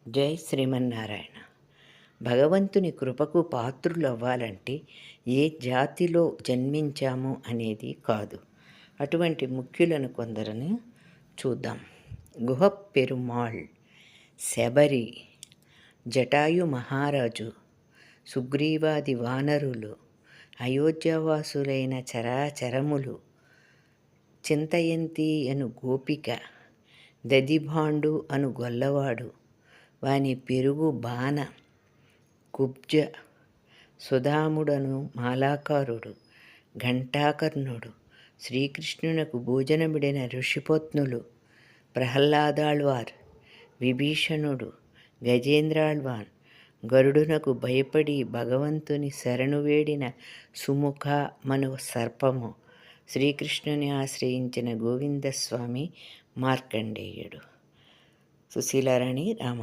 జై శ్రీమన్నారాయణ. భగవంతుని కృపకు పాత్రులవ్వాలంటే ఏ జాతిలో జన్మించాము అనేది కాదు. అటువంటి ముఖ్యులను కొందరిని చూద్దాం. గుహ పెరుమాళ్, శబరి, జటాయు మహారాజు, సుగ్రీవాది వానరులు, అయోధ్యవాసులైన చరాచరములు, చింతయంతి అను గోపిక, దదిభాండు అను గొల్లవాడు, వాని పెరుగు బాణ, కుబ్జ, సుధాముడను మాలాకారుడు, ఘంటాకర్ణుడు, శ్రీకృష్ణునకు భోజనమిడిన ఋషిపత్నులు, ప్రహ్లాదాళ్వార్, విభీషణుడు, గజేంద్రాళ్వాన్, గరుడునకు భయపడి భగవంతుని శరణు వేడిన సుముఖ మను సర్పము, శ్రీకృష్ణుని ఆశ్రయించిన గోవిందస్వామి, మార్కండేయుడు. సుశీలారాణి రామ.